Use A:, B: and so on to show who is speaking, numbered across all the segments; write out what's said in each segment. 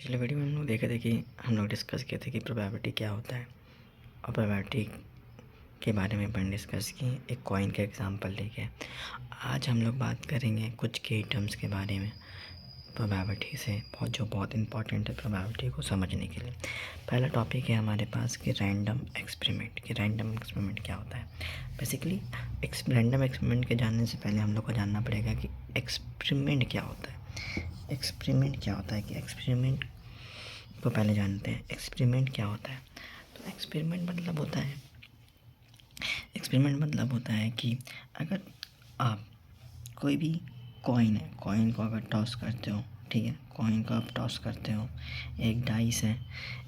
A: पिछले वीडियो में हम लोग देखे थे कि हम लोग डिस्कस किए थे कि प्रोबेबिलिटी क्या होता है और प्रोबेबिलिटी के बारे में अपन डिस्कस किए, एक कॉइन का एग्जांपल लेके। आज हम लोग बात करेंगे कुछ की टर्म्स के बारे में प्रोबेबिलिटी से, बहुत इंपॉर्टेंट है प्रोबेबिलिटी को समझने के लिए। पहला टॉपिक है हमारे पास कि रैंडम एक्सपेरिमेंट। कि रैंडम एक्सपेरिमेंट क्या होता है। बेसिकली रैंडम एक्सपेरिमेंट के जानने से पहले हम लोग को जानना पड़ेगा कि एक्सपेरिमेंट क्या होता है। एक्सपेरिमेंट क्या होता है कि एक्सपेरिमेंट को पहले जानते हैं। एक्सपेरिमेंट क्या होता है। तो एक्सपेरिमेंट मतलब होता है कि अगर आप कोई भी कॉइन है, कॉइन को अगर टॉस करते हो, ठीक है, कॉइन को आप टॉस करते हो, एक डाइस है,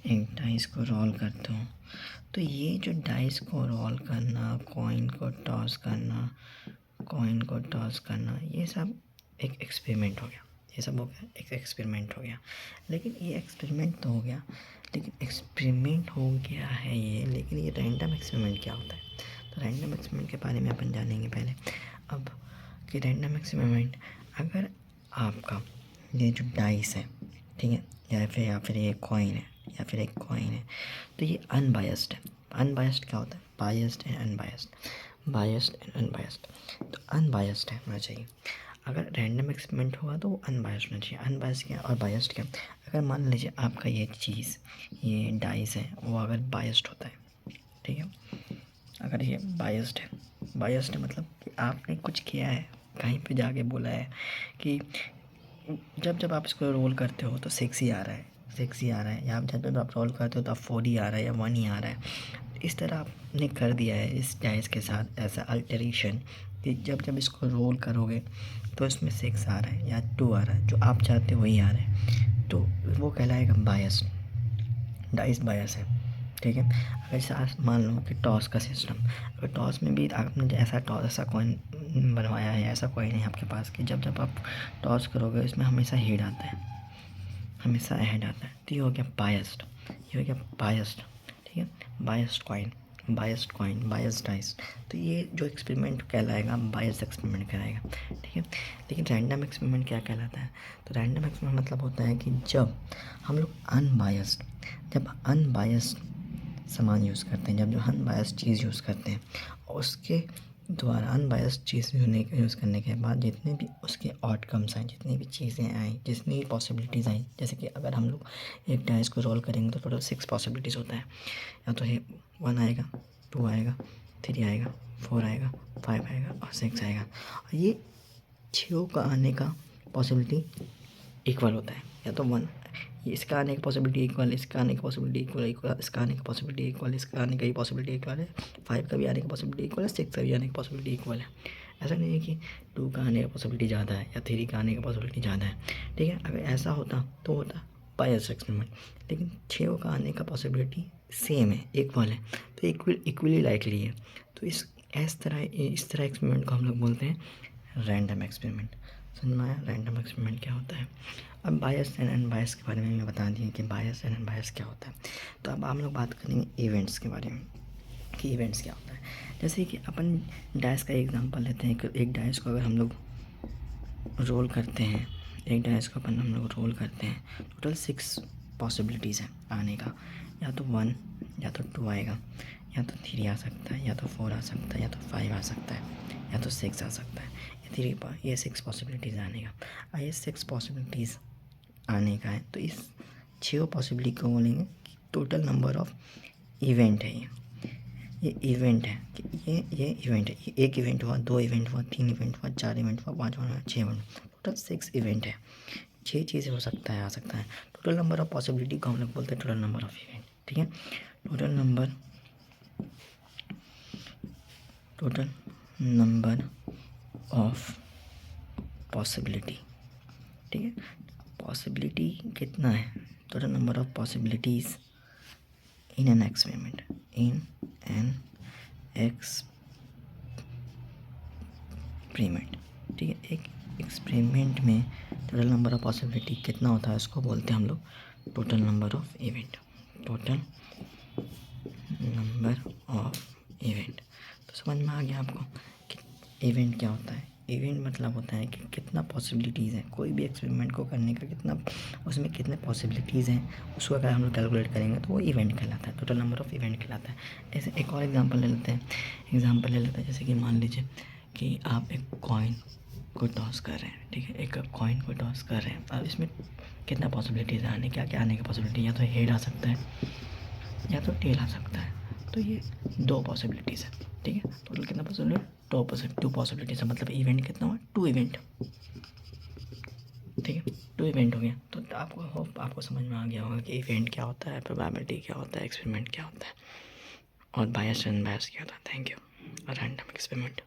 A: एक डाइस को रोल करते हो, तो ये जो डाइस को रोल करना, कॉइन को टॉस करना, ये सब एक एक्सपेरिमेंट हो गया। ये सब हो गया एक एक्सपेरिमेंट हो गया। लेकिन ये एक्सपेरिमेंट तो हो गया, लेकिन ये रैंडम एक्सपेरिमेंट क्या होता है। तो रैंडम एक्सपेरिमेंट के बारे में अपन जानेंगे पहले। अब कि रैंडम एक्सपेरिमेंट, अगर आपका ये जो डाइस है, ठीक है, या फिर ये कॉइन है, तो ये अनबायस्ड है। अनबायस्ड क्या होता है। Biased and unbiased. तो अनबायस्ड है होना चाहिए। अगर रैंडम एक्सपेरिमेंट होगा तो वो अनबायस्ड होना चाहिए। अनबायस्ड क्या और बायस्ड क्या। अगर मान लीजिए आपका ये चीज़, ये डाइस है, वो अगर बायस्ड होता है, ठीक है, अगर ये बायस्ड है मतलब कि आपने कुछ किया है, कहीं पे जाके बोला है कि जब आप इसको रोल करते हो तो 6 ही आ रहा है, या जब आप रोल करते हो तो 4 ही आ रहा है या 1 ही आ रहा है। इस तरह आपने कर दिया है इस डाइस के साथ ऐसा अल्टरेशन कि जब इसको रोल करोगे तो इसमें 6 आ रहा है या 2 आ रहा है, जो आप चाहते हो वही आ रहा है, तो वो कहलाएगा बायस। डाइस बायस है, ठीक है। अगर जैसे मान लो कि टॉस का सिस्टम, अगर टॉस में भी आपने ऐसा कॉइन बनवाया है, ऐसा कॉइन है आपके पास कि जब आप टॉस करोगे इसमें हमेशा हेड आता है, तो ये हो गया बायस्ड, ठीक है। Biased coin, biased dice. तो ये जो एक्सपेरिमेंट कहलाएगा बायस्ड एक्सपेरिमेंट कहलाएगा, ठीक है। लेकिन रैंडम एक्सपेरिमेंट क्या कहलाता है। तो रैंडम एक्सपेरिमेंट मतलब होता है कि जब हम लोग अनबायस्ड सामान यूज़ करते हैं, जब अनबायस्ड चीज़ यूज़ करते हैं, उसके द्वारा अनबायस्ड चीज़ यूज़ करने के बाद जितने भी उसके आउटकम्स आए, जितनी भी चीज़ें आई, जितनी भी पॉसिबिलिटीज़ आई, जैसे कि अगर हम लोग एक डाइस को रोल करेंगे तो टोटल 6 पॉसिबिलिटीज़ होता है। या तो ये 1 आएगा, 2 आएगा, 3 आएगा, 4 आएगा, 5 आएगा और 6 आएगा। और ये 6 का आने का पॉसिबिलिटी इक्वल होता है। या तो 1, इसका आने की पॉसिबिलिटी इक्वल, इसका आने की पॉसिबिलिटी इक्वल, इसका आने की पॉसिबिलिटी इक्वल, इसका आने की पॉसिबिलिटी इक्वल है, 5 का भी आने की पॉसिबिलिटी इक्वल है, 6 का भी आने की पॉसिबिलिटी इक्वल है। ऐसा नहीं है कि 2 का आने की पॉसिबिलिटी ज़्यादा है या 3 का आने की पॉसिबिलिटी ज़्यादा है, ठीक है। अगर ऐसा होता तो होता बायस एक्सपेरिमेंट। लेकिन 6 का आने का पॉसिबिलिटी सेम है, इक्वल है, तो इक्वली लाइकली है। तो इस तरह एक्सपेरिमेंट को हम लोग बोलते हैं रैंडम एक्सपेरिमेंट। समझ में आया रैंडम एक्सपेरिमेंट क्या होता है। अब बायस एंड अनबायस के बारे में मैं बता दिए कि बायस एंड अनबायस क्या होता है। तो अब हम लोग बात करेंगे इवेंट्स के बारे में कि इवेंट्स क्या होता है। जैसे कि अपन डाइस का एग्जांपल लेते हैं कि एक डाइस को अगर हम लोग रोल करते हैं, टोटल 6 पॉसिबिलिटीज़ हैं आने का। या तो 1, या तो 2 आएगा, या तो 3 आ सकता है, या तो 4 आ सकता है, या तो 5 आ सकता है, या तो 6 आ सकता है। ये 6 पॉसिबिलिटीज़ आने का। और ये 6 पॉसिबिलिटीज़ आने का है तो इस 6 पॉसिबिलिटी को बोलेंगे कि टोटल नंबर ऑफ इवेंट है। ये इवेंट है कि ये इवेंट है। ये 1 इवेंट हुआ, 2 इवेंट हुआ, 3 इवेंट हुआ, 4 इवेंट हुआ, 5 हुआ, 6 इवेंट, टोटल 6 इवेंट है। 6 चीज़ें हो सकता है, आ सकता है। टोटल नंबर ऑफ पॉसिबिलिटी को हम लोग बोलते हैं टोटल नंबर ऑफ इवेंट, ठीक है। टोटल नंबर ऑफ पॉसिबिलिटी, ठीक है। पॉसिबिलिटी कितना है। Total number of possibilities in an experiment, ठीक है। एक एक्सपेरिमेंट में टोटल नंबर ऑफ पॉसिबिलिटी कितना होता है, उसको बोलते हैं हम लोग टोटल नंबर ऑफ इवेंट। तो समझ में आ गया आपको कि इवेंट क्या होता है। इवेंट मतलब होता है कि कितना पॉसिबिलिटीज़ हैं, कोई भी एक्सपेरिमेंट को करने का कितना, उसमें कितने पॉसिबिलिटीज़ हैं, उसको अगर हम लोग कैलकुलेट करेंगे तो वो इवेंट कहलाता है, टोटल नंबर ऑफ़ इवेंट कहलाता है। ऐसे एक और एग्जांपल ले लेते हैं, जैसे कि मान लीजिए कि आप एक कॉइन को टॉस कर रहे हैं, ठीक है, एक कॉइन को टॉस कर रहे हैं। अब इसमें कितना पॉसिबिलिटीज़ है आने, क्या क्या आने की पॉसिबिलिटी, या तो हेड आ सकता है या तो टेल आ सकता है। तो ये 2 पॉसिबिलिटीज़ है, ठीक है। टोटल कितना पॉसिबिलिटी, 2 पॉसिबिलिटीज़ है, मतलब इवेंट कितना हुआ, 2 इवेंट, ठीक है, 2 इवेंट हो गया। तो आपको होप आपको समझ में आ गया होगा कि इवेंट क्या होता है, प्रोबेबिलिटी क्या होता है, एक्सपेरिमेंट क्या होता है और बायस एंड अनबायस क्या होता है। Thank you. Random experiment.